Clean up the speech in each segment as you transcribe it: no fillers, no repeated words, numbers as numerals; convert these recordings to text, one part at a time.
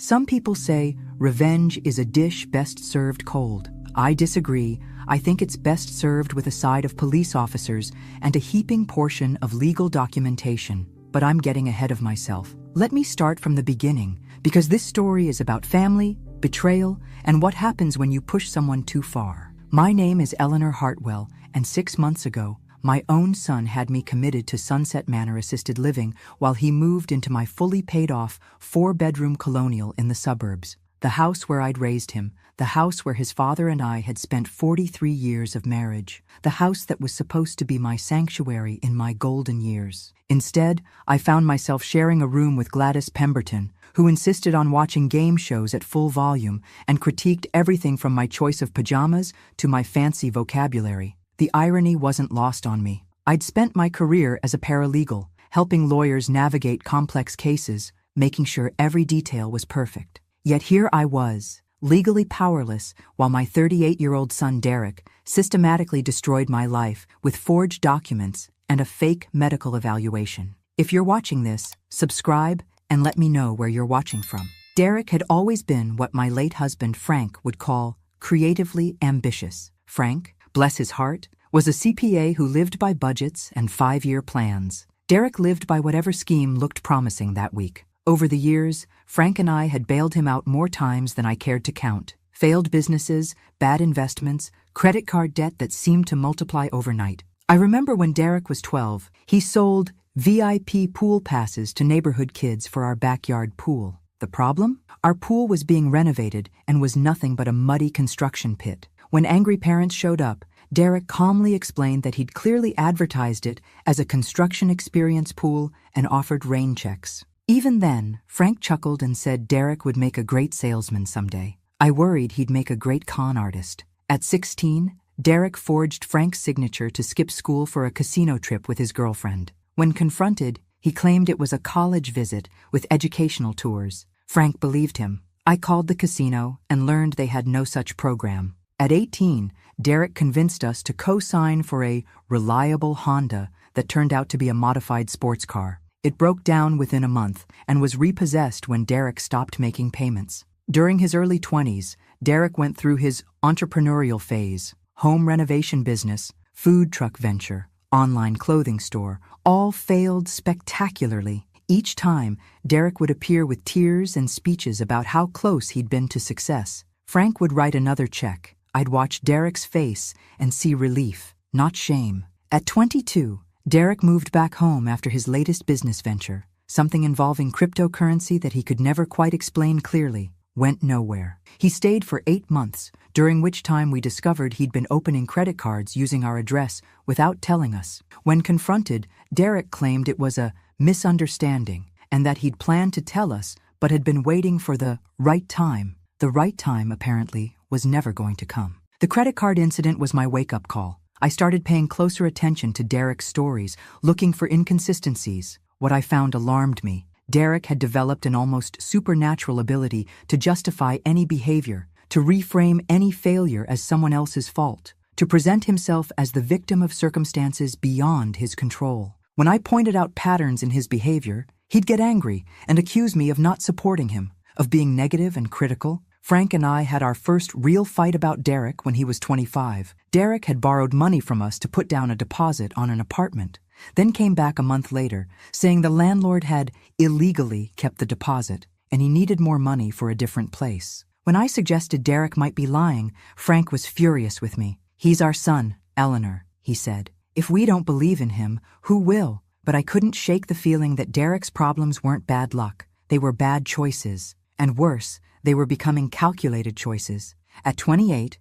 Some people say revenge is a dish best served cold. I disagree. I think it's best served with a side of police officers and a heaping portion of legal documentation. But I'm getting ahead of myself. Let me start from the beginning, because this story is about family, betrayal, and what happens when you push someone too far. My name is Eleanor Hartwell, and 6 months ago, my own son had me committed to Sunset Manor Assisted Living while he moved into my fully paid-off 4-bedroom colonial in the suburbs. The house where I'd raised him, the house where his father and I had spent 43 years of marriage, the house that was supposed to be my sanctuary in my golden years. Instead, I found myself sharing a room with Gladys Pemberton, who insisted on watching game shows at full volume and critiqued everything from my choice of pajamas to my fancy vocabulary. The irony wasn't lost on me. I'd spent my career as a paralegal, helping lawyers navigate complex cases, making sure every detail was perfect. Yet here I was, legally powerless, while my 38-year-old son Derek systematically destroyed my life with forged documents and a fake medical evaluation. If you're watching this, subscribe and let me know where you're watching from. Derek had always been what my late husband Frank would call creatively ambitious. Frank, bless his heart, was a CPA who lived by budgets and 5-year plans. Derek lived by whatever scheme looked promising that week. Over the years, Frank and I had bailed him out more times than I cared to count. Failed businesses, bad investments, credit card debt that seemed to multiply overnight. I remember when Derek was 12, he sold VIP pool passes to neighborhood kids for our backyard pool. The problem? Our pool was being renovated and was nothing but a muddy construction pit. When angry parents showed up, Derek calmly explained that he'd clearly advertised it as a construction experience pool and offered rain checks. Even then, Frank chuckled and said Derek would make a great salesman someday. I worried he'd make a great con artist. At 16, Derek forged Frank's signature to skip school for a casino trip with his girlfriend. When confronted, he claimed it was a college visit with educational tours. Frank believed him. I called the casino and learned they had no such program. At 18, Derek convinced us to co-sign for a reliable Honda that turned out to be a modified sports car. It broke down within a month and was repossessed when Derek stopped making payments. During his early 20s, Derek went through his entrepreneurial phase. Home renovation business, food truck venture, online clothing store, all failed spectacularly. Each time, Derek would appear with tears and speeches about how close he'd been to success. Frank would write another check. I'd watch Derek's face and see relief, not shame. At 22, Derek moved back home after his latest business venture, something involving cryptocurrency that he could never quite explain clearly. Went nowhere. He stayed for 8 months, during which time we discovered he'd been opening credit cards using our address without telling us. When confronted, Derek claimed it was a misunderstanding and that he'd planned to tell us but had been waiting for the right time. The right time, apparently, was never going to come. The credit card incident was my wake-up call. I started paying closer attention to Derek's stories, looking for inconsistencies. What I found alarmed me. Derek had developed an almost supernatural ability to justify any behavior, to reframe any failure as someone else's fault, to present himself as the victim of circumstances beyond his control. When I pointed out patterns in his behavior, he'd get angry and accuse me of not supporting him, of being negative and critical. Frank and I had our first real fight about Derek when he was 25. Derek had borrowed money from us to put down a deposit on an apartment, then came back a month later, saying the landlord had illegally kept the deposit and he needed more money for a different place. When I suggested Derek might be lying, Frank was furious with me. "He's our son, Eleanor," he said. "If we don't believe in him, who will?" But I couldn't shake the feeling that Derek's problems weren't bad luck. They were bad choices. And worse, they were becoming calculated choices. At 28,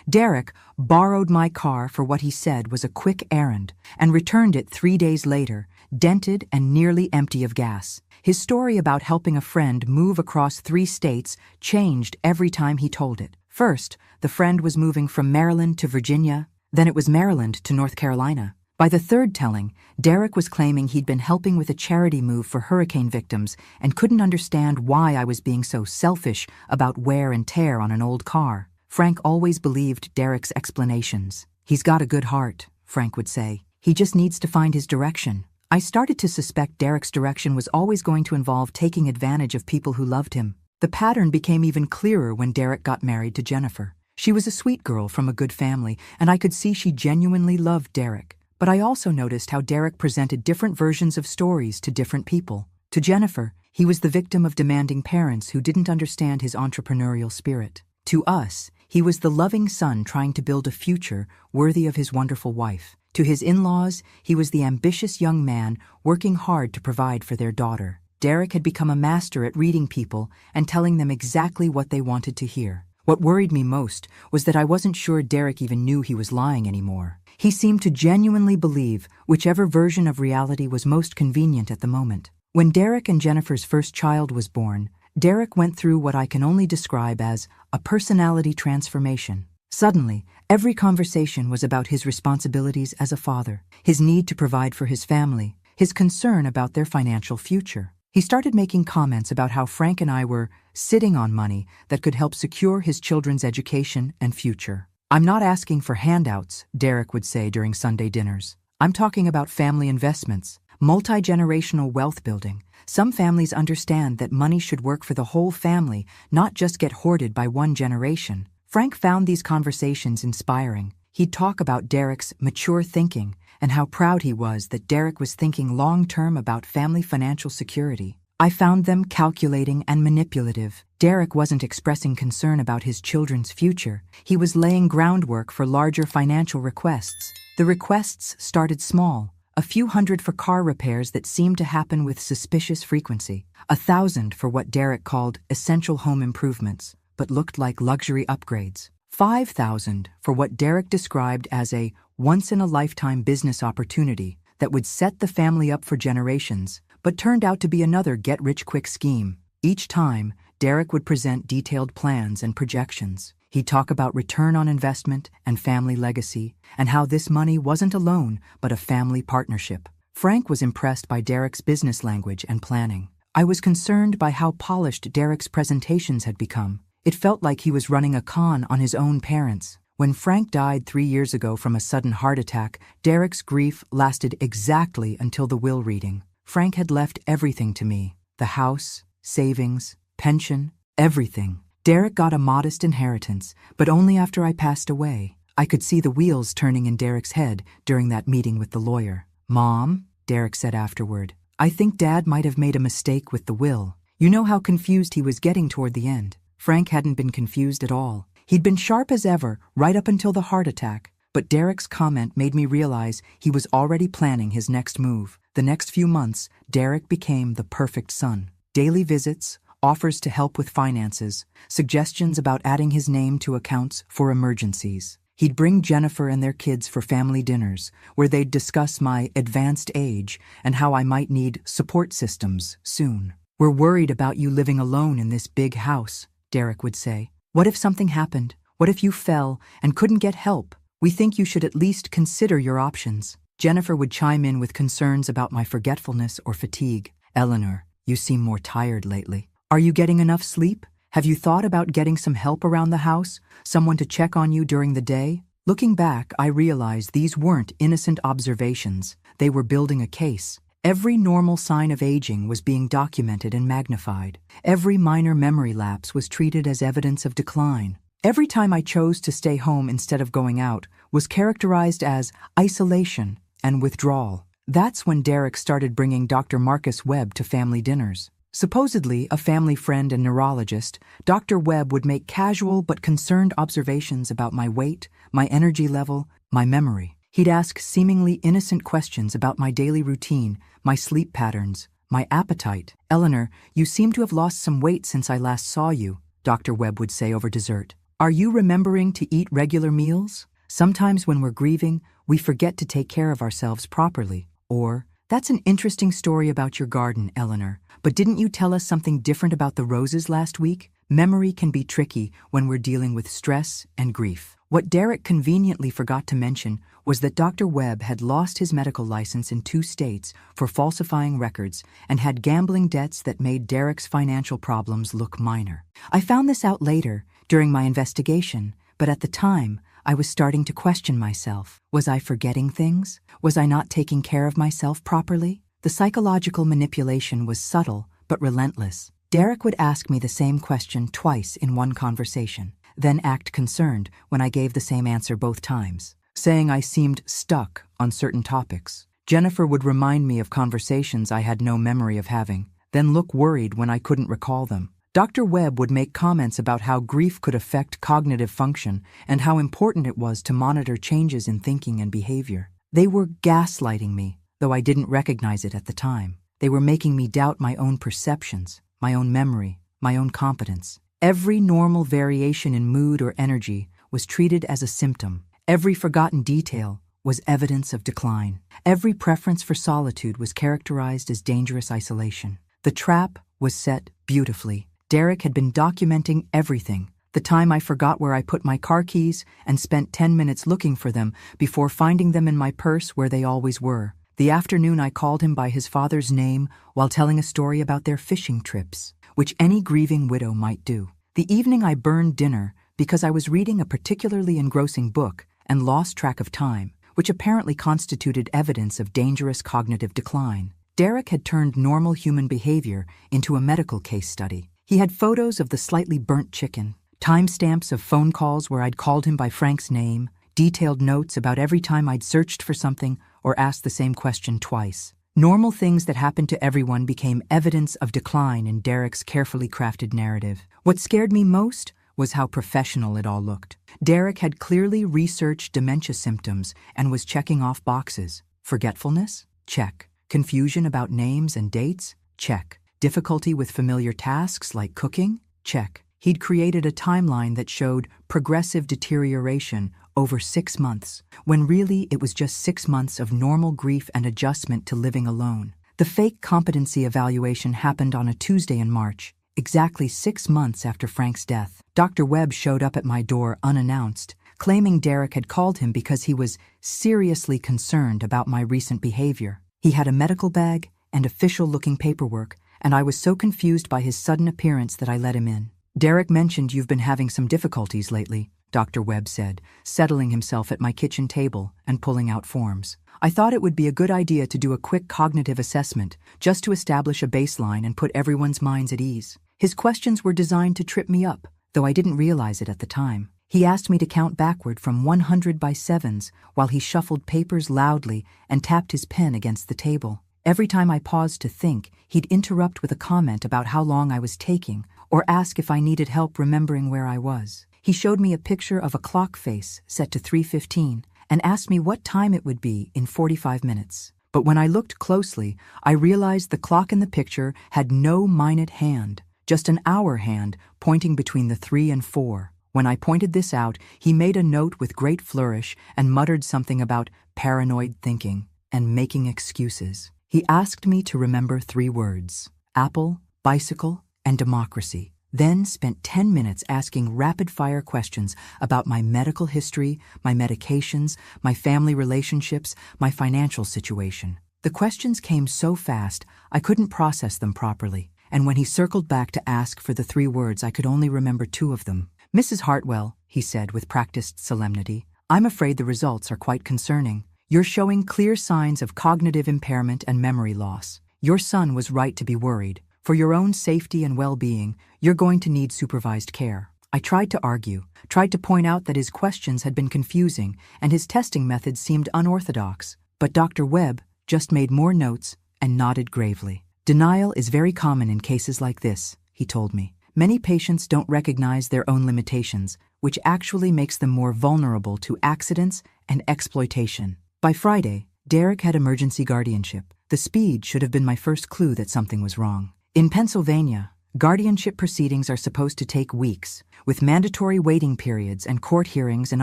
Derek borrowed my car for what he said was a quick errand and returned it 3 days later, dented and nearly empty of gas. His story about helping a friend move across 3 states changed every time he told it. First, the friend was moving from Maryland to Virginia, then it was Maryland to North Carolina. By the third telling, Derek was claiming he'd been helping with a charity move for hurricane victims and couldn't understand why I was being so selfish about wear and tear on an old car. Frank always believed Derek's explanations. "He's got a good heart," Frank would say. "He just needs to find his direction." I started to suspect Derek's direction was always going to involve taking advantage of people who loved him. The pattern became even clearer when Derek got married to Jennifer. She was a sweet girl from a good family, and I could see she genuinely loved Derek. But I also noticed how Derek presented different versions of stories to different people. To Jennifer, he was the victim of demanding parents who didn't understand his entrepreneurial spirit. To us, he was the loving son trying to build a future worthy of his wonderful wife. To his in-laws, he was the ambitious young man working hard to provide for their daughter. Derek had become a master at reading people and telling them exactly what they wanted to hear. What worried me most was that I wasn't sure Derek even knew he was lying anymore. He seemed to genuinely believe whichever version of reality was most convenient at the moment. When Derek and Jennifer's first child was born, Derek went through what I can only describe as a personality transformation. Suddenly, every conversation was about his responsibilities as a father, his need to provide for his family, his concern about their financial future. He started making comments about how Frank and I were sitting on money that could help secure his children's education and future. "I'm not asking for handouts," Derek would say during Sunday dinners. "I'm talking about family investments, multi-generational wealth building. Some families understand that money should work for the whole family, not just get hoarded by one generation." Frank found these conversations inspiring. He'd talk about Derek's mature thinking and how proud he was that Derek was thinking long-term about family financial security. I found them calculating and manipulative. Derek wasn't expressing concern about his children's future. He was laying groundwork for larger financial requests. The requests started small, a few hundred for car repairs that seemed to happen with suspicious frequency, 1,000 for what Derek called essential home improvements, but looked like luxury upgrades, 5,000 for what Derek described as a once-in-a-lifetime business opportunity that would set the family up for generations, but turned out to be another get-rich-quick scheme. Each time, Derek would present detailed plans and projections. He'd talk about return on investment and family legacy, and how this money wasn't a loan, but a family partnership. Frank was impressed by Derek's business language and planning. I was concerned by how polished Derek's presentations had become. It felt like he was running a con on his own parents. When Frank died 3 years ago from a sudden heart attack, Derek's grief lasted exactly until the will reading. Frank had left everything to me: the house, savings, pension, everything. Derek got a modest inheritance, but only after I passed away. I could see the wheels turning in Derek's head during that meeting with the lawyer. "Mom," Derek said afterward, "I think Dad might have made a mistake with the will." You know how confused he was getting toward the end. Frank hadn't been confused at all. He'd been sharp as ever, right up until the heart attack. But Derek's comment made me realize he was already planning his next move. The next few months, Derek became the perfect son. Daily visits, offers to help with finances, suggestions about adding his name to accounts for emergencies. He'd bring Jennifer and their kids for family dinners, where they'd discuss my advanced age and how I might need support systems soon. "We're worried about you living alone in this big house," Derek would say. "What if something happened? What if you fell and couldn't get help? We think you should at least consider your options." Jennifer would chime in with concerns about my forgetfulness or fatigue. "Eleanor, you seem more tired lately. Are you getting enough sleep? Have you thought about getting some help around the house? Someone to check on you during the day?" Looking back, I realized these weren't innocent observations. They were building a case. Every normal sign of aging was being documented and magnified. Every minor memory lapse was treated as evidence of decline. Every time I chose to stay home instead of going out was characterized as isolation and withdrawal. That's when Derek started bringing Dr. Marcus Webb to family dinners. Supposedly a family friend and neurologist, Dr. Webb would make casual but concerned observations about my weight, my energy level, my memory. He'd ask seemingly innocent questions about my daily routine, my sleep patterns, my appetite. "Eleanor, you seem to have lost some weight since I last saw you," Dr. Webb would say over dessert. "Are you remembering to eat regular meals? Sometimes when we're grieving, we forget to take care of ourselves properly." Or, "That's an interesting story about your garden, Eleanor, but didn't you tell us something different about the roses last week?" Memory can be tricky when we're dealing with stress and grief. What Derek conveniently forgot to mention was that Dr. Webb had lost his medical license in 2 states for falsifying records and had gambling debts that made Derek's financial problems look minor. I found this out later, during my investigation, but at the time, I was starting to question myself. Was I forgetting things? Was I not taking care of myself properly? The psychological manipulation was subtle but relentless. Derek would ask me the same question twice in one conversation, then act concerned when I gave the same answer both times, saying I seemed stuck on certain topics. Jennifer would remind me of conversations I had no memory of having, then look worried when I couldn't recall them. Dr. Webb would make comments about how grief could affect cognitive function and how important it was to monitor changes in thinking and behavior. They were gaslighting me, though I didn't recognize it at the time. They were making me doubt my own perceptions, my own memory, my own competence. Every normal variation in mood or energy was treated as a symptom. Every forgotten detail was evidence of decline. Every preference for solitude was characterized as dangerous isolation. The trap was set beautifully. Derek had been documenting everything. The time I forgot where I put my car keys and spent 10 minutes looking for them before finding them in my purse where they always were. The afternoon I called him by his father's name while telling a story about their fishing trips, which any grieving widow might do. The evening I burned dinner because I was reading a particularly engrossing book and lost track of time, which apparently constituted evidence of dangerous cognitive decline. Derek had turned normal human behavior into a medical case study. He had photos of the slightly burnt chicken, timestamps of phone calls where I'd called him by Frank's name, detailed notes about every time I'd searched for something or asked the same question twice. Normal things that happened to everyone became evidence of decline in Derek's carefully crafted narrative. What scared me most was how professional it all looked. Derek had clearly researched dementia symptoms and was checking off boxes. Forgetfulness? Check. Confusion about names and dates? Check. Difficulty with familiar tasks like cooking? Check. He'd created a timeline that showed progressive deterioration over 6 months, when really it was just 6 months of normal grief and adjustment to living alone. The fake competency evaluation happened on a Tuesday in March, exactly 6 months after Frank's death. Dr. Webb showed up at my door unannounced, claiming Derek had called him because he was seriously concerned about my recent behavior. He had a medical bag and official-looking paperwork, and I was so confused by his sudden appearance that I let him in. Derek mentioned you've been having some difficulties lately, Dr. Webb said, settling himself at my kitchen table and pulling out forms. I thought it would be a good idea to do a quick cognitive assessment, just to establish a baseline and put everyone's minds at ease. His questions were designed to trip me up, though I didn't realize it at the time. He asked me to count backward from 100 by sevens while he shuffled papers loudly and tapped his pen against the table. Every time I paused to think, he'd interrupt with a comment about how long I was taking or ask if I needed help remembering where I was. He showed me a picture of a clock face set to 3:15 and asked me what time it would be in 45 minutes. But when I looked closely, I realized the clock in the picture had no minute hand, just an hour hand pointing between the 3 and 4. When I pointed this out, he made a note with great flourish and muttered something about paranoid thinking and making excuses. He asked me to remember 3 words: apple, bicycle, and democracy, then spent 10 minutes asking rapid-fire questions about my medical history, my medications, my family relationships, my financial situation. The questions came so fast, I couldn't process them properly, and when he circled back to ask for the 3 words, I could only remember 2 of them. Mrs. Hartwell, he said with practiced solemnity, I'm afraid the results are quite concerning. You're showing clear signs of cognitive impairment and memory loss. Your son was right to be worried. For your own safety and well-being, you're going to need supervised care. I tried to argue, tried to point out that his questions had been confusing and his testing methods seemed unorthodox, but Dr. Webb just made more notes and nodded gravely. Denial is very common in cases like this, he told me. Many patients don't recognize their own limitations, which actually makes them more vulnerable to accidents and exploitation. By Friday, Derek had emergency guardianship. The speed should have been my first clue that something was wrong. In Pennsylvania, guardianship proceedings are supposed to take weeks, with mandatory waiting periods and court hearings and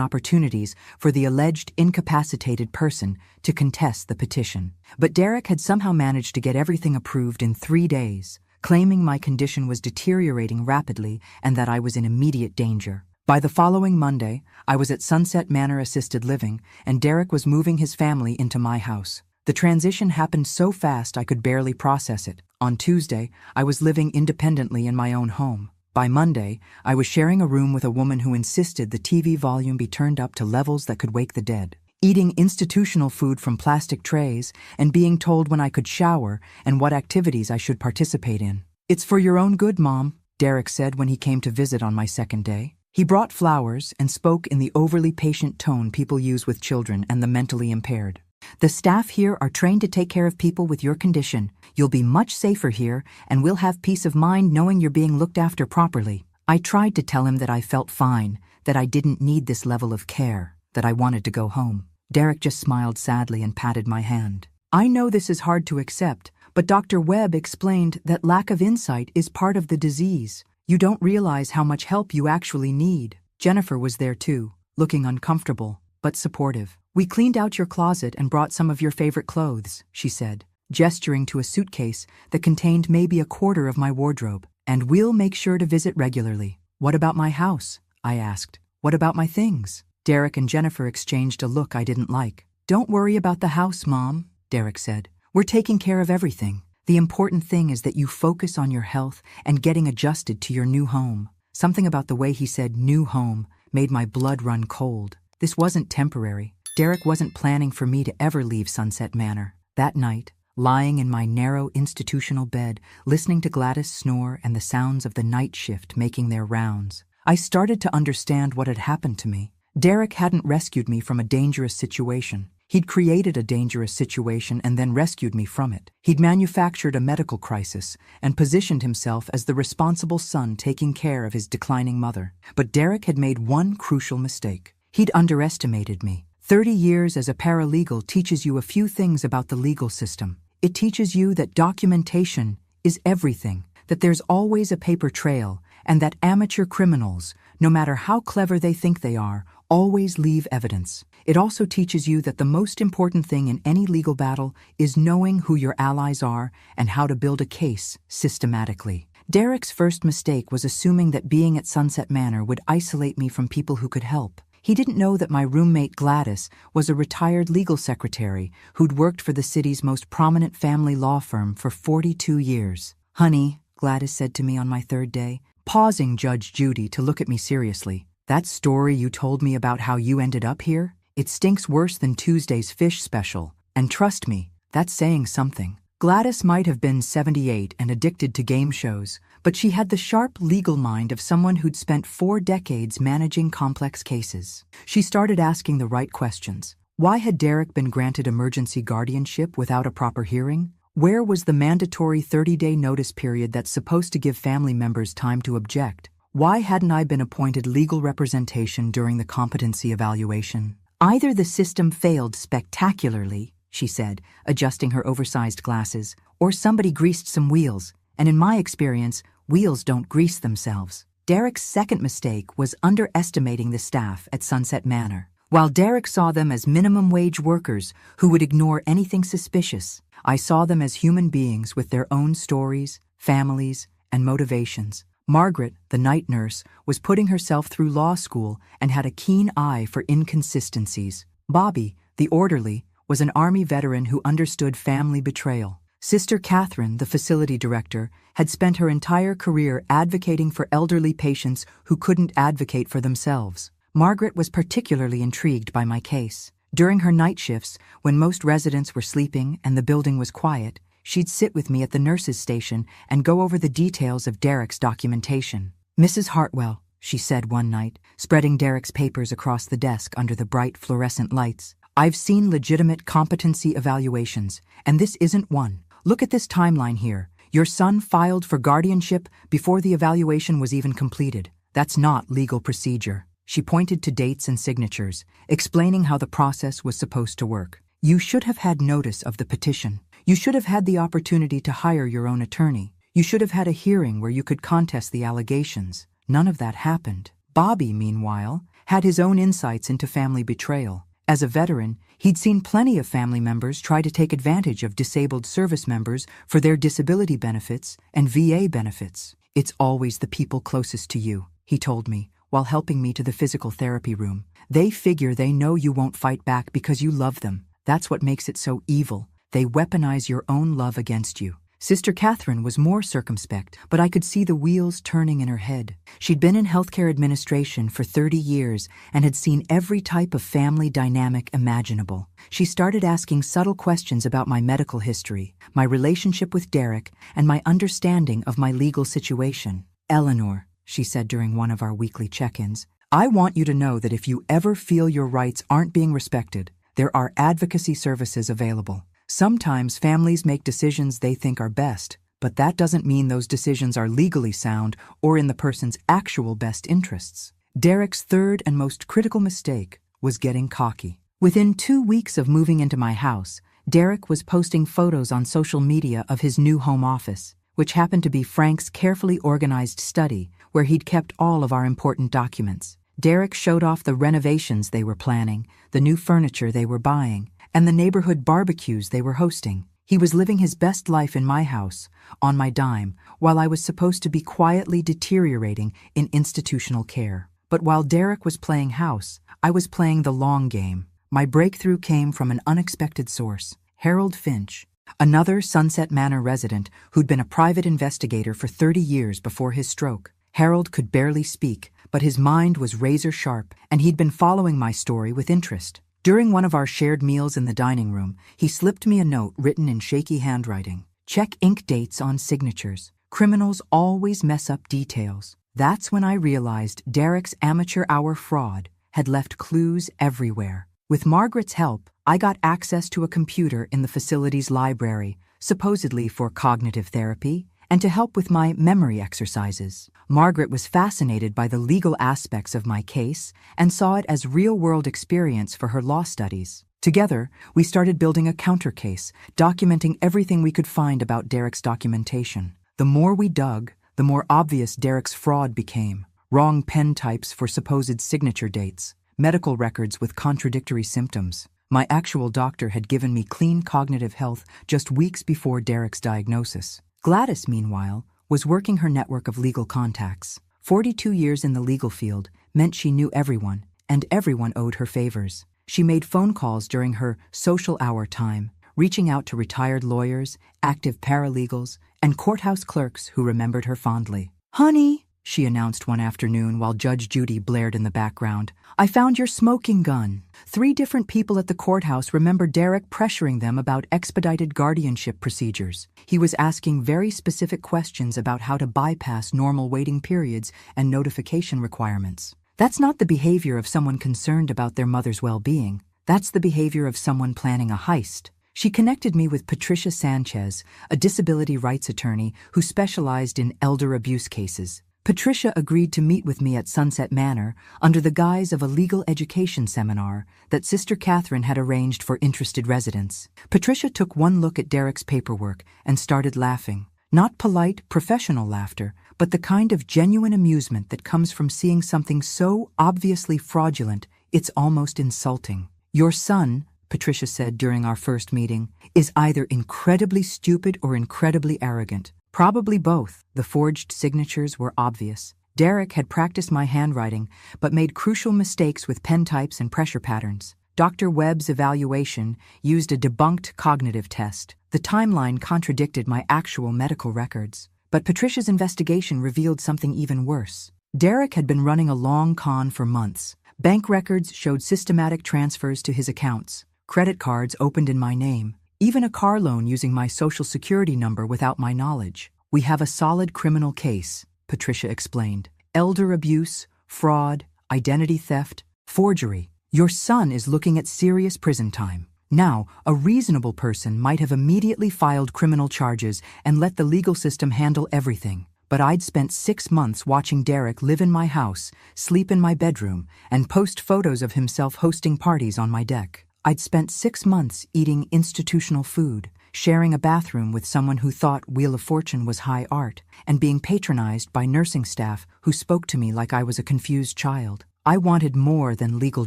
opportunities for the alleged incapacitated person to contest the petition. But Derek had somehow managed to get everything approved in 3 days, claiming my condition was deteriorating rapidly and that I was in immediate danger. By the following Monday, I was at Sunset Manor Assisted Living, and Derek was moving his family into my house. The transition happened so fast I could barely process it. On Tuesday, I was living independently in my own home. By Monday, I was sharing a room with a woman who insisted the TV volume be turned up to levels that could wake the dead, eating institutional food from plastic trays, and being told when I could shower and what activities I should participate in. "It's for your own good, Mom," Derek said when he came to visit on my second day. He brought flowers and spoke in the overly patient tone people use with children and the mentally impaired. "The staff here are trained to take care of people with your condition. You'll be much safer here, and we'll have peace of mind knowing you're being looked after properly." I tried to tell him that I felt fine, that I didn't need this level of care, that I wanted to go home. Derek just smiled sadly and patted my hand. "I know this is hard to accept, but Dr. Webb explained that lack of insight is part of the disease. You don't realize how much help you actually need." Jennifer was there too, looking uncomfortable, but supportive. "We cleaned out your closet and brought some of your favorite clothes," she said, gesturing to a suitcase that contained maybe a quarter of my wardrobe. "And we'll make sure to visit regularly." "What about my house?" I asked. "What about my things?" Derek and Jennifer exchanged a look I didn't like. "Don't worry about the house, Mom," Derek said. "We're taking care of everything. The important thing is that you focus on your health and getting adjusted to your new home." Something about the way he said "new home" made my blood run cold. This wasn't temporary. Derek wasn't planning for me to ever leave Sunset Manor. That night, lying in my narrow institutional bed, listening to Gladys snore and the sounds of the night shift making their rounds, I started to understand what had happened to me. Derek hadn't rescued me from a dangerous situation. He'd created a dangerous situation and then rescued me from it. He'd manufactured a medical crisis and positioned himself as the responsible son taking care of his declining mother. But Derek had made one crucial mistake. He'd underestimated me. 30 years as a paralegal teaches you a few things about the legal system. It teaches you that documentation is everything, that there's always a paper trail, and that amateur criminals, no matter how clever they think they are, always leave evidence. It also teaches you that the most important thing in any legal battle is knowing who your allies are and how to build a case systematically. Derek's first mistake was assuming that being at Sunset Manor would isolate me from people who could help. He didn't know that my roommate Gladys was a retired legal secretary who'd worked for the city's most prominent family law firm for 42 years. "Honey," Gladys said to me on my third day, pausing Judge Judy to look at me seriously, "that story you told me about how you ended up here? It stinks worse than Tuesday's fish special, and trust me, that's saying something." Gladys might have been 78 and addicted to game shows, but she had the sharp legal mind of someone who'd spent 4 decades managing complex cases. She started asking the right questions. Why had Derek been granted emergency guardianship without a proper hearing? Where was the mandatory 30-day notice period that's supposed to give family members time to object? Why hadn't I been appointed legal representation during the competency evaluation? "Either the system failed spectacularly," she said, adjusting her oversized glasses, "or somebody greased some wheels, and in my experience, wheels don't grease themselves." Derek's second mistake was underestimating the staff at Sunset Manor. While Derek saw them as minimum-wage workers who would ignore anything suspicious, I saw them as human beings with their own stories, families, and motivations. Margaret, the night nurse, was putting herself through law school and had a keen eye for inconsistencies. Bobby, the orderly, was an Army veteran who understood family betrayal. Sister Catherine, the facility director, had spent her entire career advocating for elderly patients who couldn't advocate for themselves. Margaret was particularly intrigued by my case. During her night shifts, when most residents were sleeping and the building was quiet, she'd sit with me at the nurse's station and go over the details of Derek's documentation. "Mrs. Hartwell," she said one night, spreading Derek's papers across the desk under the bright fluorescent lights, "I've seen legitimate competency evaluations, and this isn't one. Look at this timeline here. Your son filed for guardianship before the evaluation was even completed. That's not legal procedure." She pointed to dates and signatures, explaining how the process was supposed to work. "You should have had notice of the petition. You should have had the opportunity to hire your own attorney. You should have had a hearing where you could contest the allegations. None of that happened." Bobby, meanwhile, had his own insights into family betrayal. As a veteran, he'd seen plenty of family members try to take advantage of disabled service members for their disability benefits and VA benefits. "It's always the people closest to you," he told me, while helping me to the physical therapy room. "They figure they know you won't fight back because you love them. That's what makes it so evil. They weaponize your own love against you. Sister Catherine was more circumspect, but I could see the wheels turning in her head. She'd been in healthcare administration for 30 years and had seen every type of family dynamic imaginable. She started asking subtle questions about my medical history, my relationship with Derek, and my understanding of my legal situation. "Eleanor," she said during one of our weekly check-ins, "I want you to know that if you ever feel your rights aren't being respected, there are advocacy services available. Sometimes families make decisions they think are best, but that doesn't mean those decisions are legally sound or in the person's actual best interests." Derek's third and most critical mistake was getting cocky. Within 2 weeks of moving into my house, Derek was posting photos on social media of his new home office, which happened to be Frank's carefully organized study where he'd kept all of our important documents. Derek showed off the renovations they were planning, the new furniture they were buying, and the neighborhood barbecues they were hosting. He was living his best life in my house, on my dime, while I was supposed to be quietly deteriorating in institutional care. But while Derek was playing house, I was playing the long game. My breakthrough came from an unexpected source: Harold Finch, another Sunset Manor resident who'd been a private investigator for 30 years before his stroke. Harold could barely speak, but his mind was razor sharp, and he'd been following my story with interest. During one of our shared meals in the dining room, he slipped me a note written in shaky handwriting. "Check ink dates on signatures. Criminals always mess up details." That's when I realized Derek's amateur hour fraud had left clues everywhere. With Margaret's help, I got access to a computer in the facility's library, supposedly for cognitive therapy, and to help with my memory exercises. Margaret was fascinated by the legal aspects of my case and saw it as real-world experience for her law studies. Together, we started building a counter case, documenting everything we could find about Derek's documentation. The more we dug, the more obvious Derek's fraud became. Wrong pen types for supposed signature dates, medical records with contradictory symptoms. My actual doctor had given me clean cognitive health just weeks before Derek's diagnosis. Gladys, meanwhile, was working her network of legal contacts. 42 years in the legal field meant she knew everyone, and everyone owed her favors. She made phone calls during her social hour time, reaching out to retired lawyers, active paralegals, and courthouse clerks who remembered her fondly. "Honey," she announced one afternoon while Judge Judy blared in the background, "I found your smoking gun." 3 different people at the courthouse remember Derek pressuring them about expedited guardianship procedures. He was asking very specific questions about how to bypass normal waiting periods and notification requirements. That's not the behavior of someone concerned about their mother's well-being. That's the behavior of someone planning a heist. She connected me with Patricia Sanchez, a disability rights attorney who specialized in elder abuse cases. Patricia agreed to meet with me at Sunset Manor under the guise of a legal education seminar that Sister Catherine had arranged for interested residents. Patricia took one look at Derek's paperwork and started laughing. Not polite, professional laughter, but the kind of genuine amusement that comes from seeing something so obviously fraudulent it's almost insulting. "Your son," Patricia said during our first meeting, "is either incredibly stupid or incredibly arrogant. Probably both." The forged signatures were obvious. Derek had practiced my handwriting, but made crucial mistakes with pen types and pressure patterns. Dr. Webb's evaluation used a debunked cognitive test. The timeline contradicted my actual medical records. But Patricia's investigation revealed something even worse. Derek had been running a long con for months. Bank records showed systematic transfers to his accounts, credit cards opened in my name, even a car loan using my social security number without my knowledge. "We have a solid criminal case," Patricia explained. "Elder abuse, fraud, identity theft, forgery. Your son is looking at serious prison time. Now, a reasonable person might have immediately filed criminal charges and let the legal system handle everything. But I'd spent 6 months watching Derek live in my house, sleep in my bedroom, and post photos of himself hosting parties on my deck. I'd spent 6 months eating institutional food, sharing a bathroom with someone who thought Wheel of Fortune was high art, and being patronized by nursing staff who spoke to me like I was a confused child. I wanted more than legal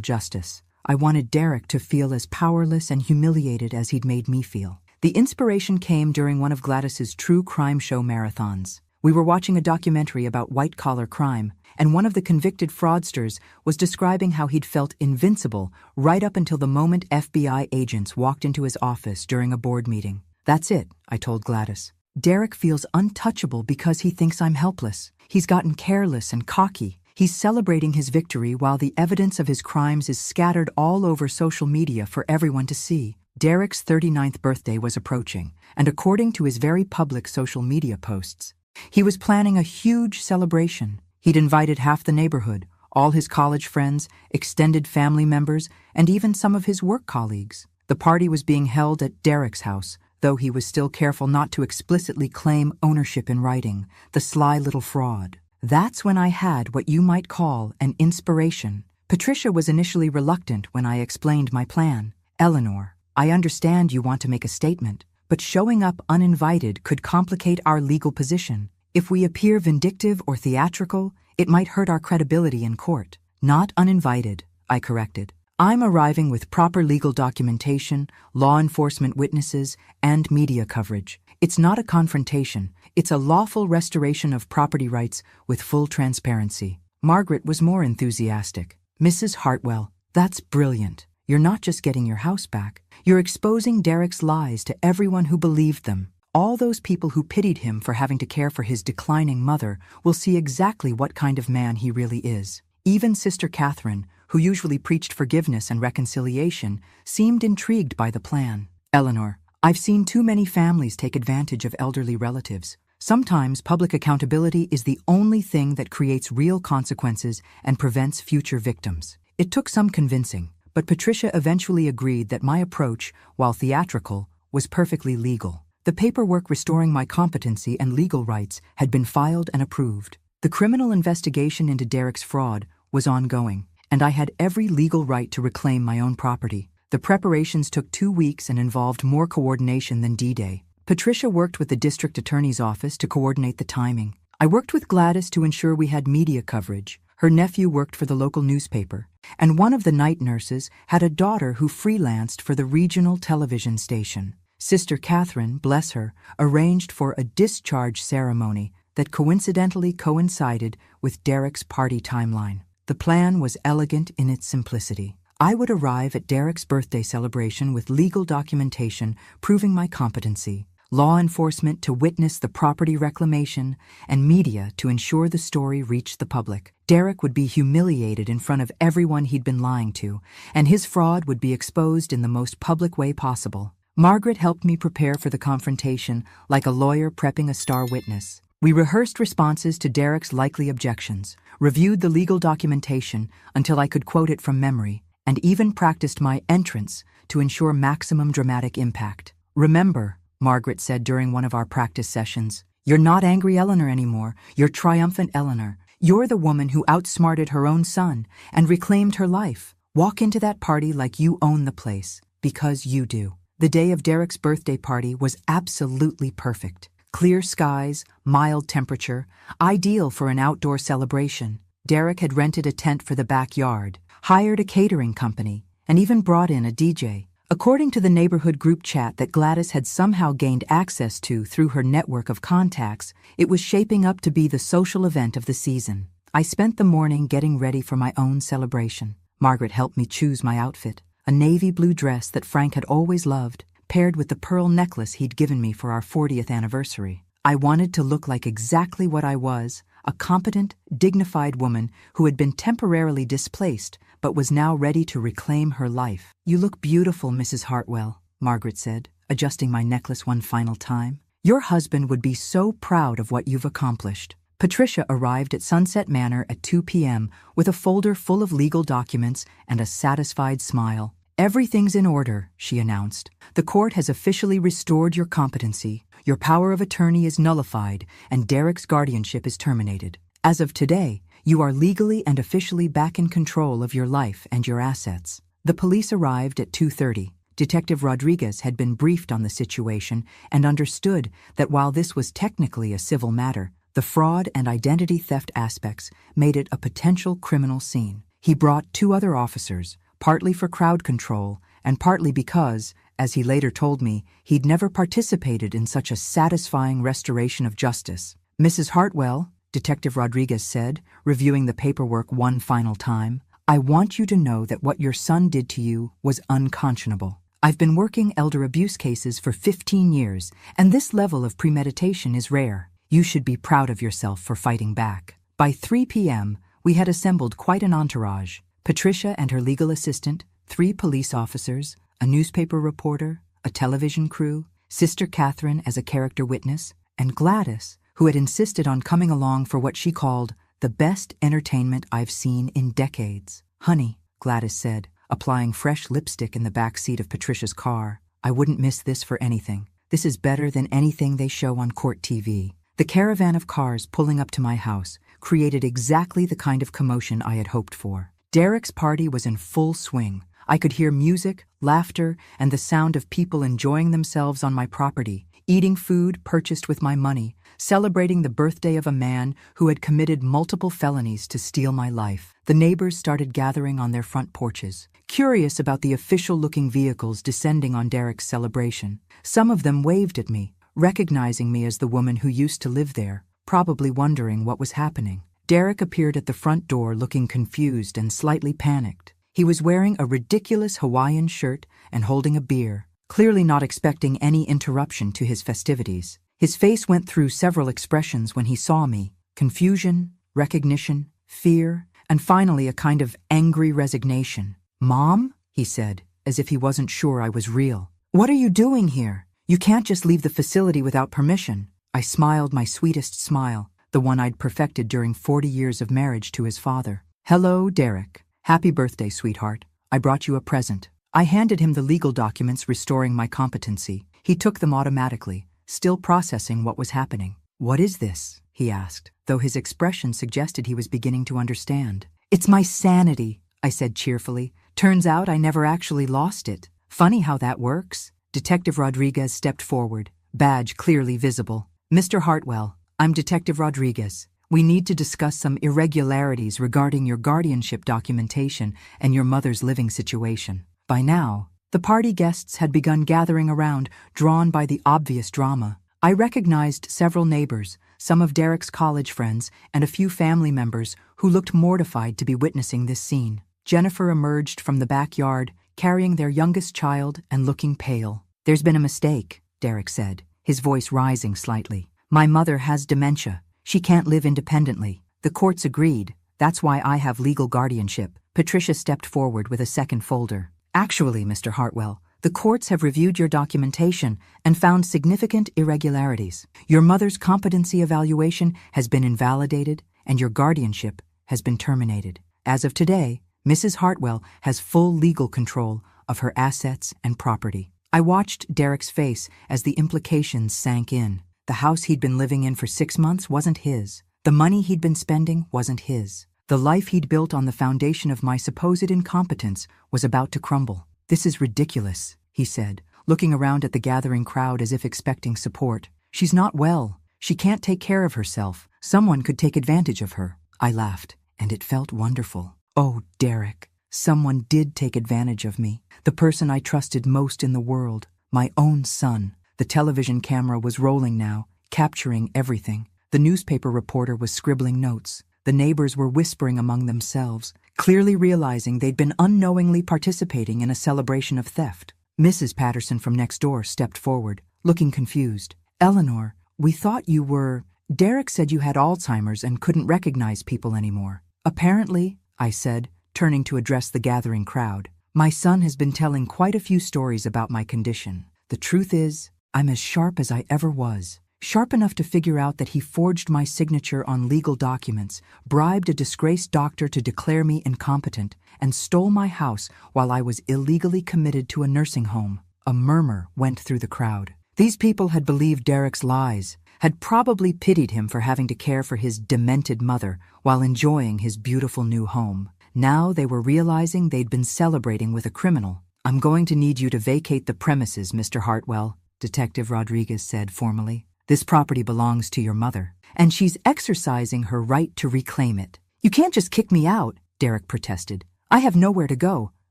justice. I wanted Derek to feel as powerless and humiliated as he'd made me feel." The inspiration came during one of Gladys's true crime show marathons. We were watching a documentary about white-collar crime, and one of the convicted fraudsters was describing how he'd felt invincible right up until the moment FBI agents walked into his office during a board meeting. "That's it," I told Gladys. Derek feels untouchable because he thinks I'm helpless. He's gotten careless and cocky. He's celebrating his victory while the evidence of his crimes is scattered all over social media for everyone to see. Derek's 39th birthday was approaching, and according to his very public social media posts, he was planning a huge celebration. He'd invited half the neighborhood, all his college friends, extended family members, and even some of his work colleagues. The party was being held at Derek's house, though he was still careful not to explicitly claim ownership in writing, the sly little fraud. That's when I had what you might call an inspiration. Patricia was initially reluctant when I explained my plan. Eleanor, I understand you want to make a statement, but showing up uninvited could complicate our legal position. If we appear vindictive or theatrical, it might hurt our credibility in court. Not uninvited, I corrected. I'm arriving with proper legal documentation, law enforcement witnesses, and media coverage. It's not a confrontation. It's a lawful restoration of property rights with full transparency. Margaret was more enthusiastic. Mrs. Hartwell, that's brilliant. You're not just getting your house back. You're exposing Derek's lies to everyone who believed them. All those people who pitied him for having to care for his declining mother will see exactly what kind of man he really is. Even Sister Catherine, who usually preached forgiveness and reconciliation, seemed intrigued by the plan. Eleanor, I've seen too many families take advantage of elderly relatives. Sometimes public accountability is the only thing that creates real consequences and prevents future victims. It took some convincing, but Patricia eventually agreed that my approach, while theatrical, was perfectly legal. The paperwork restoring my competency and legal rights had been filed and approved. The criminal investigation into Derek's fraud was ongoing, and I had every legal right to reclaim my own property. The preparations took 2 weeks and involved more coordination than D-Day. Patricia worked with the district attorney's office to coordinate the timing. I worked with Gladys to ensure we had media coverage. Her nephew worked for the local newspaper, and one of the night nurses had a daughter who freelanced for the regional television station. Sister Catherine, bless her, arranged for a discharge ceremony that coincidentally coincided with Derek's party timeline. The plan was elegant in its simplicity. I would arrive at Derek's birthday celebration with legal documentation proving my competency, law enforcement to witness the property reclamation, and media to ensure the story reached the public. Derek would be humiliated in front of everyone he'd been lying to, and his fraud would be exposed in the most public way possible. Margaret helped me prepare for the confrontation like a lawyer prepping a star witness. We rehearsed responses to Derek's likely objections, reviewed the legal documentation until I could quote it from memory, and even practiced my entrance to ensure maximum dramatic impact. Remember, Margaret said during one of our practice sessions, you're not angry Eleanor anymore, you're triumphant Eleanor. You're the woman who outsmarted her own son and reclaimed her life. Walk into that party like you own the place, because you do. The day of Derek's birthday party was absolutely perfect. Clear skies, mild temperature, ideal for an outdoor celebration. Derek had rented a tent for the backyard, hired a catering company, and even brought in a DJ. According to the neighborhood group chat that Gladys had somehow gained access to through her network of contacts, it was shaping up to be the social event of the season. I spent the morning getting ready for my own celebration. Margaret helped me choose my outfit, a navy blue dress that Frank had always loved, paired with the pearl necklace he'd given me for our 40th anniversary. I wanted to look like exactly what I was, a competent, dignified woman who had been temporarily displaced but was now ready to reclaim her life. You look beautiful, Mrs. Hartwell, Margaret said, adjusting my necklace one final time. Your husband would be so proud of what you've accomplished. Patricia arrived at Sunset Manor at 2 p.m. with a folder full of legal documents and a satisfied smile. Everything's in order, she announced. The court has officially restored your competency. Your power of attorney is nullified, and Derek's guardianship is terminated. As of today, you are legally and officially back in control of your life and your assets. The police arrived at 2:30. Detective Rodriguez had been briefed on the situation and understood that while this was technically a civil matter, the fraud and identity theft aspects made it a potential criminal scene. He brought 2 other officers, partly for crowd control and partly because, as he later told me, he'd never participated in such a satisfying restoration of justice. Mrs. Hartwell, Detective Rodriguez said, reviewing the paperwork one final time, I want you to know that what your son did to you was unconscionable. I've been working elder abuse cases for 15 years, and this level of premeditation is rare. You should be proud of yourself for fighting back. By 3 p.m., we had assembled quite an entourage. Patricia and her legal assistant, 3 police officers, a newspaper reporter, a television crew, Sister Catherine as a character witness, and Gladys, who had insisted on coming along for what she called the best entertainment I've seen in decades. "Honey," Gladys said, applying fresh lipstick in the back seat of Patricia's car, "I wouldn't miss this for anything. This is better than anything they show on court TV." The caravan of cars pulling up to my house created exactly the kind of commotion I had hoped for. Derek's party was in full swing. I could hear music, laughter, and the sound of people enjoying themselves on my property, eating food purchased with my money, celebrating the birthday of a man who had committed multiple felonies to steal my life. The neighbors started gathering on their front porches, curious about the official-looking vehicles descending on Derek's celebration. Some of them waved at me, recognizing me as the woman who used to live there, probably wondering what was happening. Derek appeared at the front door looking confused and slightly panicked. He was wearing a ridiculous Hawaiian shirt and holding a beer, clearly not expecting any interruption to his festivities. His face went through several expressions when he saw me: confusion, recognition, fear, and finally a kind of angry resignation. "Mom?" he said, as if he wasn't sure I was real. "What are you doing here? You can't just leave the facility without permission." I smiled my sweetest smile, the one I'd perfected during 40 years of marriage to his father. "Hello, Derek. Happy birthday, sweetheart. I brought you a present." I handed him the legal documents restoring my competency. He took them automatically, still processing what was happening. "What is this?" he asked, though his expression suggested he was beginning to understand. "It's my sanity," I said cheerfully. "Turns out I never actually lost it. Funny how that works." Detective Rodriguez stepped forward, badge clearly visible. "Mr. Hartwell, I'm Detective Rodriguez. We need to discuss some irregularities regarding your guardianship documentation and your mother's living situation." By now, the party guests had begun gathering around, drawn by the obvious drama. I recognized several neighbors, some of Derek's college friends, and a few family members who looked mortified to be witnessing this scene. Jennifer emerged from the backyard, carrying their youngest child and looking pale. "There's been a mistake," Derek said, his voice rising slightly. "My mother has dementia. She can't live independently. The courts agreed. That's why I have legal guardianship." Patricia stepped forward with a second folder. "Actually, Mr. Hartwell, the courts have reviewed your documentation and found significant irregularities. Your mother's competency evaluation has been invalidated and your guardianship has been terminated. As of today, Mrs. Hartwell has full legal control of her assets and property." I watched Derek's face as the implications sank in. The house he'd been living in for 6 months wasn't his. The money he'd been spending wasn't his. The life he'd built on the foundation of my supposed incompetence was about to crumble. "This is ridiculous," he said, looking around at the gathering crowd as if expecting support. "She's not well. She can't take care of herself. Someone could take advantage of her." I laughed, and it felt wonderful. Oh, Derek, someone did take advantage of me. The person I trusted most in the world, my own son. The television camera was rolling now, capturing everything. The newspaper reporter was scribbling notes. The neighbors were whispering among themselves, clearly realizing they'd been unknowingly participating in a celebration of theft. Mrs. Patterson from next door stepped forward, looking confused. "Eleanor, we thought you were..." "Derek said you had Alzheimer's and couldn't recognize people anymore." "Apparently," I said, turning to address the gathering crowd. "My son has been telling quite a few stories about my condition. The truth is, I'm as sharp as I ever was. Sharp enough to figure out that he forged my signature on legal documents, bribed a disgraced doctor to declare me incompetent, and stole my house while I was illegally committed to a nursing home." A murmur went through the crowd. These people had believed Derek's lies, had probably pitied him for having to care for his demented mother while enjoying his beautiful new home. Now they were realizing they'd been celebrating with a criminal. "I'm going to need you to vacate the premises, Mr. Hartwell," Detective Rodriguez said formally. "This property belongs to your mother, and she's exercising her right to reclaim it." "You can't just kick me out," Derek protested. "I have nowhere to go.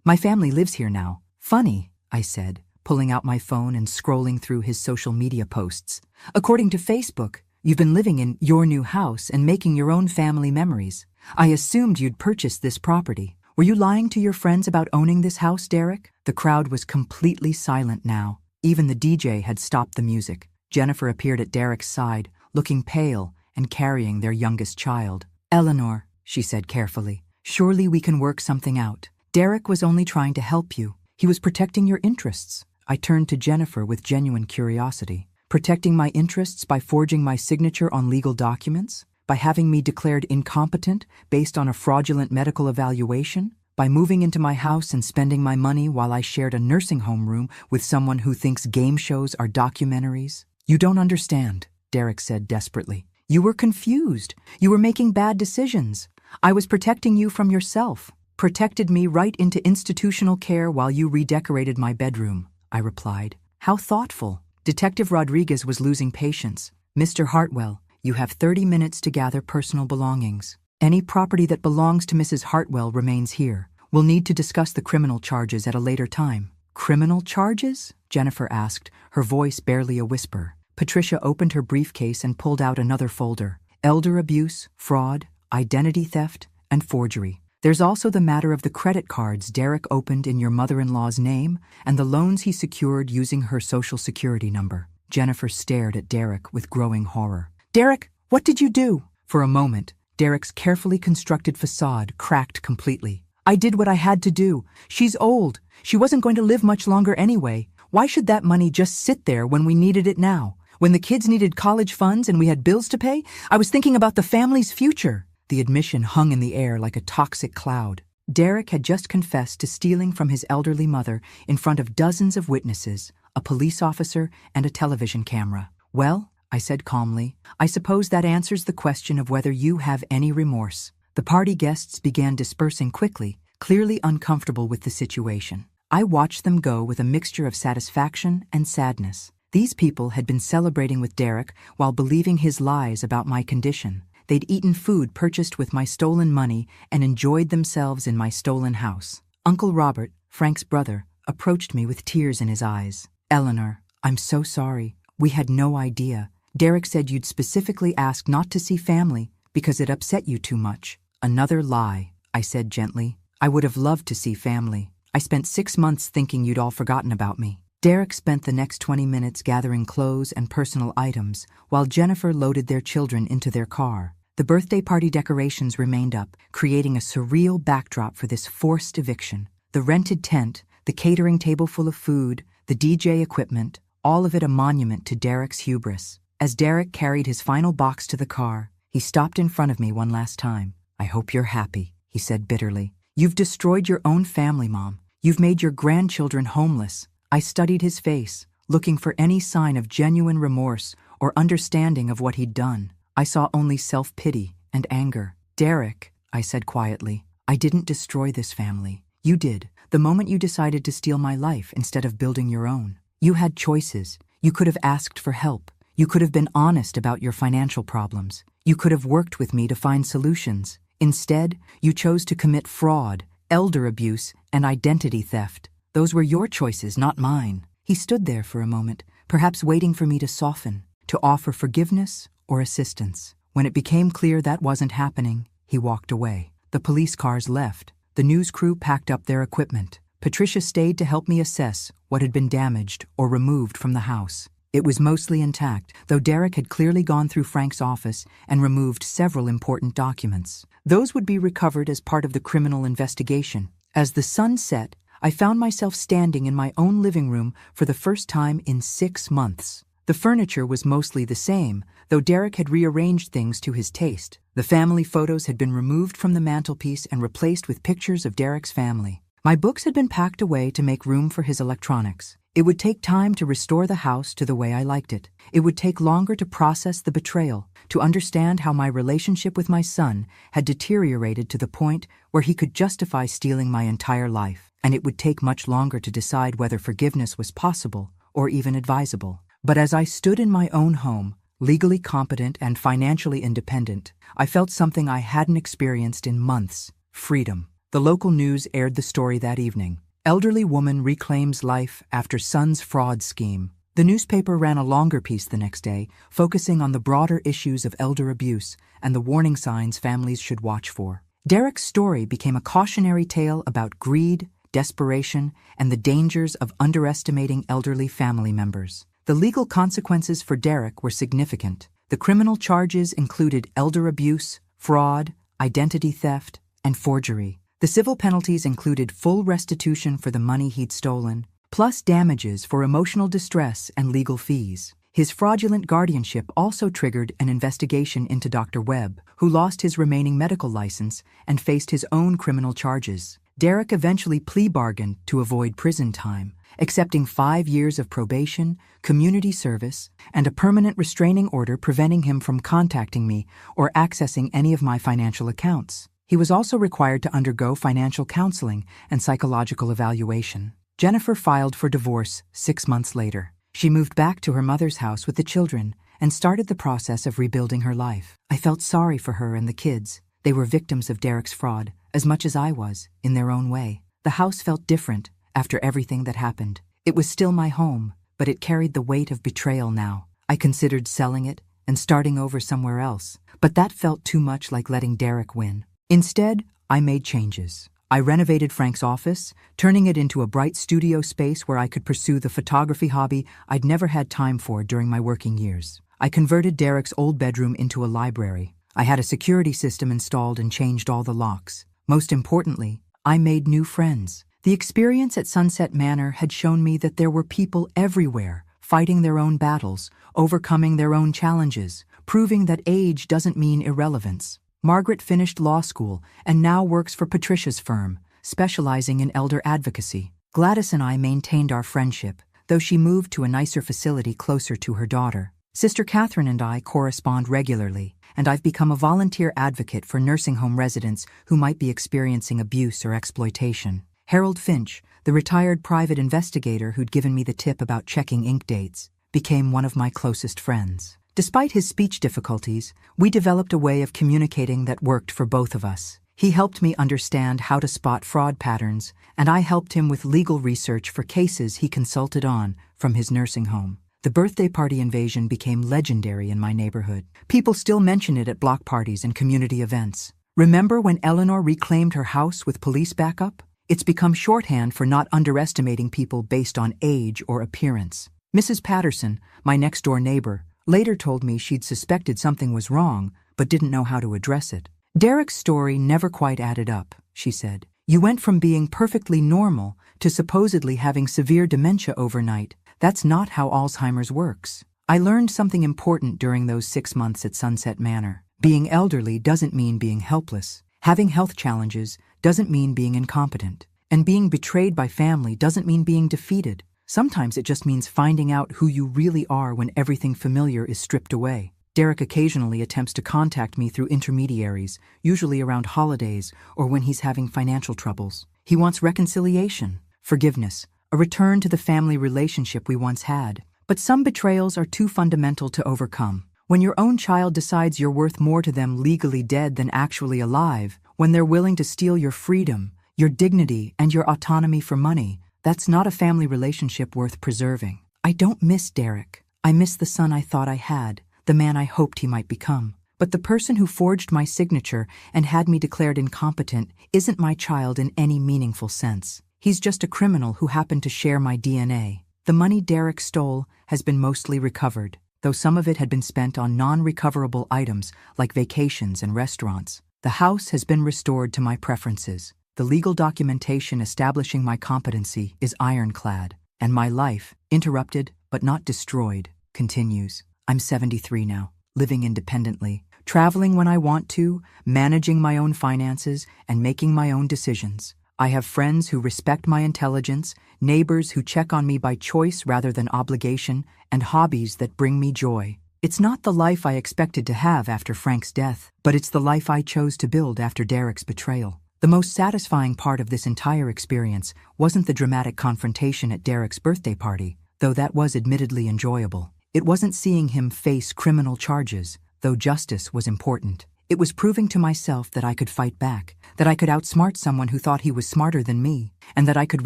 My family lives here now." "Funny," I said, pulling out my phone and scrolling through his social media posts. "According to Facebook, you've been living in your new house and making your own family memories. I assumed you'd purchased this property. Were you lying to your friends about owning this house, Derek? The crowd was completely silent now. Even the DJ had stopped the music. Jennifer appeared at Derek's side, looking pale and carrying their youngest child. Eleanor, she said carefully, surely we can work something out. Derek was only trying to help you. He was protecting your interests. I turned to Jennifer with genuine curiosity. Protecting my interests by forging my signature on legal documents? By having me declared incompetent based on a fraudulent medical evaluation? By moving into my house and spending my money while I shared a nursing home room with someone who thinks game shows are documentaries? You don't understand, Derek said desperately. You were confused. You were making bad decisions. I was protecting you from yourself. Protected me right into institutional care while you redecorated my bedroom, I replied. How thoughtful. Detective Rodriguez was losing patience. Mr. Hartwell, you have 30 minutes to gather personal belongings. Any property that belongs to Mrs. Hartwell remains here. We'll need to discuss the criminal charges at a later time. Criminal charges? Jennifer asked, her voice barely a whisper. Patricia opened her briefcase and pulled out another folder. Elder abuse, fraud, identity theft, and forgery. There's also the matter of the credit cards Derek opened in your mother-in-law's name and the loans he secured using her social security number. Jennifer stared at Derek with growing horror. Derek, what did you do? For a moment, Derek's carefully constructed facade cracked completely. I did what I had to do. She's old. She wasn't going to live much longer anyway. Why should that money just sit there when we needed it now? When the kids needed college funds and we had bills to pay, I was thinking about the family's future. The admission hung in the air like a toxic cloud. Derek had just confessed to stealing from his elderly mother in front of dozens of witnesses, a police officer, and a television camera. Well, I said calmly, I suppose that answers the question of whether you have any remorse. The party guests began dispersing quickly, clearly uncomfortable with the situation. I watched them go with a mixture of satisfaction and sadness. These people had been celebrating with Derek while believing his lies about my condition. They'd eaten food purchased with my stolen money and enjoyed themselves in my stolen house. Uncle Robert, Frank's brother, approached me with tears in his eyes. Eleanor, I'm so sorry. We had no idea. Derek said you'd specifically asked not to see family because it upset you too much. Another lie, I said gently. I would have loved to see family. I spent 6 months thinking you'd all forgotten about me. Derek spent the next 20 minutes gathering clothes and personal items while Jennifer loaded their children into their car. The birthday party decorations remained up, creating a surreal backdrop for this forced eviction. The rented tent, the catering table full of food, the DJ equipment, all of it a monument to Derek's hubris. As Derek carried his final box to the car, he stopped in front of me one last time. I hope you're happy, he said bitterly. You've destroyed your own family, Mom. You've made your grandchildren homeless. I studied his face, looking for any sign of genuine remorse or understanding of what he'd done. I saw only self-pity and anger. Derek, I said quietly, I didn't destroy this family. You did, the moment you decided to steal my life instead of building your own. You had choices. You could have asked for help. You could have been honest about your financial problems. You could have worked with me to find solutions. Instead, you chose to commit fraud, elder abuse, and identity theft. Those were your choices, not mine. He stood there for a moment, perhaps waiting for me to soften, to offer forgiveness or assistance. When it became clear that wasn't happening, he walked away. The police cars left. The news crew packed up their equipment. Patricia stayed to help me assess what had been damaged or removed from the house. It was mostly intact, though Derek had clearly gone through Frank's office and removed several important documents. Those would be recovered as part of the criminal investigation. As the sun set, I found myself standing in my own living room for the first time in 6 months. The furniture was mostly the same, though Derek had rearranged things to his taste. The family photos had been removed from the mantelpiece and replaced with pictures of Derek's family. My books had been packed away to make room for his electronics. It would take time to restore the house to the way I liked it. It would take longer to process the betrayal, to understand how my relationship with my son had deteriorated to the point where he could justify stealing my entire life. And it would take much longer to decide whether forgiveness was possible or even advisable. But as I stood in my own home, legally competent and financially independent, I felt something I hadn't experienced in months: freedom. The local news aired the story that evening. Elderly woman reclaims life after son's fraud scheme. The newspaper ran a longer piece the next day, focusing on the broader issues of elder abuse and the warning signs families should watch for. Derek's story became a cautionary tale about greed, desperation, and the dangers of underestimating elderly family members. The legal consequences for Derek were significant. The criminal charges included elder abuse, fraud, identity theft, and forgery. The civil penalties included full restitution for the money he'd stolen, plus damages for emotional distress and legal fees. His fraudulent guardianship also triggered an investigation into Dr. Webb, who lost his remaining medical license and faced his own criminal charges. Derek eventually plea bargained to avoid prison time, accepting 5 years of probation, community service, and a permanent restraining order preventing him from contacting me or accessing any of my financial accounts. He was also required to undergo financial counseling and psychological evaluation. Jennifer filed for divorce 6 months later. She moved back to her mother's house with the children and started the process of rebuilding her life. I felt sorry for her and the kids. They were victims of Derek's fraud, as much as I was, in their own way. The house felt different after everything that happened. It was still my home, but it carried the weight of betrayal now. I considered selling it and starting over somewhere else, but that felt too much like letting Derek win. Instead, I made changes. I renovated Frank's office, turning it into a bright studio space where I could pursue the photography hobby I'd never had time for during my working years. I converted Derek's old bedroom into a library. I had a security system installed and changed all the locks. Most importantly, I made new friends. The experience at Sunset Manor had shown me that there were people everywhere, fighting their own battles, overcoming their own challenges, proving that age doesn't mean irrelevance. Margaret finished law school and now works for Patricia's firm, specializing in elder advocacy. Gladys and I maintained our friendship, though she moved to a nicer facility closer to her daughter. Sister Catherine and I correspond regularly, and I've become a volunteer advocate for nursing home residents who might be experiencing abuse or exploitation. Harold Finch, the retired private investigator who'd given me the tip about checking ink dates, became one of my closest friends. Despite his speech difficulties, we developed a way of communicating that worked for both of us. He helped me understand how to spot fraud patterns, and I helped him with legal research for cases he consulted on from his nursing home. The birthday party invasion became legendary in my neighborhood. People still mention it at block parties and community events. Remember when Eleanor reclaimed her house with police backup? It's become shorthand for not underestimating people based on age or appearance. Mrs. Patterson, my next-door neighbor, later told me she'd suspected something was wrong, but didn't know how to address it. Derek's story never quite added up, she said. You went from being perfectly normal to supposedly having severe dementia overnight. That's not how Alzheimer's works. I learned something important during those 6 months at Sunset Manor. Being elderly doesn't mean being helpless. Having health challenges doesn't mean being incompetent. And being betrayed by family doesn't mean being defeated. Sometimes it just means finding out who you really are when everything familiar is stripped away. Derek occasionally attempts to contact me through intermediaries, usually around holidays or when he's having financial troubles. He wants reconciliation, forgiveness, a return to the family relationship we once had. But some betrayals are too fundamental to overcome. When your own child decides you're worth more to them legally dead than actually alive, when they're willing to steal your freedom, your dignity, and your autonomy for money, that's not a family relationship worth preserving. I don't miss Derek. I miss the son I thought I had, the man I hoped he might become. But the person who forged my signature and had me declared incompetent isn't my child in any meaningful sense. He's just a criminal who happened to share my DNA. The money Derek stole has been mostly recovered, though some of it had been spent on non-recoverable items like vacations and restaurants. The house has been restored to my preferences. The legal documentation establishing my competency is ironclad, and my life, interrupted but not destroyed, continues. I'm 73 now, living independently, traveling when I want to, managing my own finances, and making my own decisions. I have friends who respect my intelligence, neighbors who check on me by choice rather than obligation, and hobbies that bring me joy. It's not the life I expected to have after Frank's death, but it's the life I chose to build after Derek's betrayal. The most satisfying part of this entire experience wasn't the dramatic confrontation at Derek's birthday party, though that was admittedly enjoyable. It wasn't seeing him face criminal charges, though justice was important. It was proving to myself that I could fight back, that I could outsmart someone who thought he was smarter than me, and that I could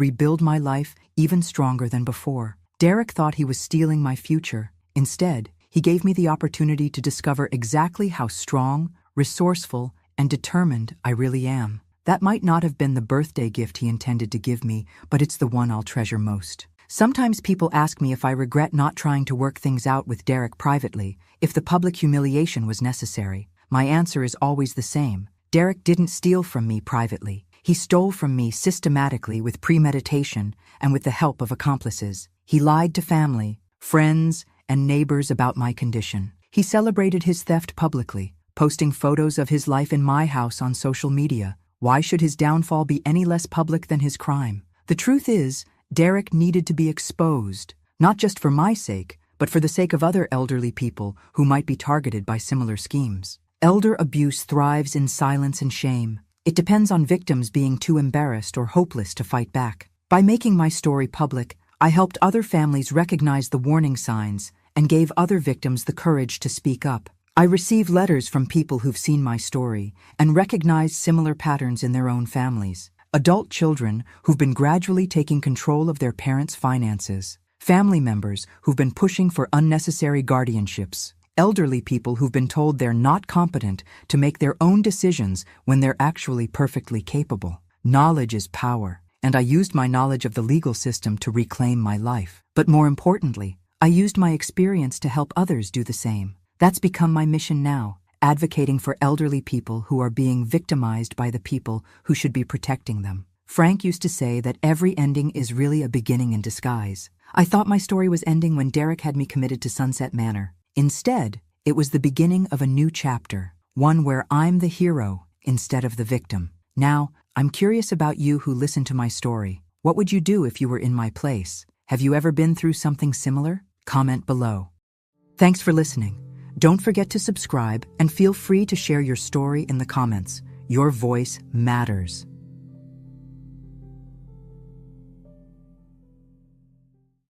rebuild my life even stronger than before. Derek thought he was stealing my future. Instead, he gave me the opportunity to discover exactly how strong, resourceful, and determined I really am. That might not have been the birthday gift he intended to give me, but it's the one I'll treasure most. Sometimes people ask me if I regret not trying to work things out with Derek privately, if the public humiliation was necessary. My answer is always the same. Derek didn't steal from me privately. He stole from me systematically with premeditation and with the help of accomplices. He lied to family, friends, and neighbors about my condition. He celebrated his theft publicly, posting photos of his life in my house on social media. Why should his downfall be any less public than his crime? The truth is, Derek needed to be exposed, not just for my sake, but for the sake of other elderly people who might be targeted by similar schemes. Elder abuse thrives in silence and shame. It depends on victims being too embarrassed or hopeless to fight back. By making my story public, I helped other families recognize the warning signs and gave other victims the courage to speak up. I receive letters from people who've seen my story and recognized similar patterns in their own families. Adult children who've been gradually taking control of their parents' finances. Family members who've been pushing for unnecessary guardianships. Elderly people who've been told they're not competent to make their own decisions when they're actually perfectly capable. Knowledge is power, and I used my knowledge of the legal system to reclaim my life. But more importantly, I used my experience to help others do the same. That's become my mission now, advocating for elderly people who are being victimized by the people who should be protecting them. Frank used to say that every ending is really a beginning in disguise. I thought my story was ending when Derek had me committed to Sunset Manor. Instead, it was the beginning of a new chapter, one where I'm the hero instead of the victim. Now, I'm curious about you who listen to my story. What would you do if you were in my place? Have you ever been through something similar? Comment below. Thanks for listening. Don't forget to subscribe and feel free to share your story in the comments. Your voice matters.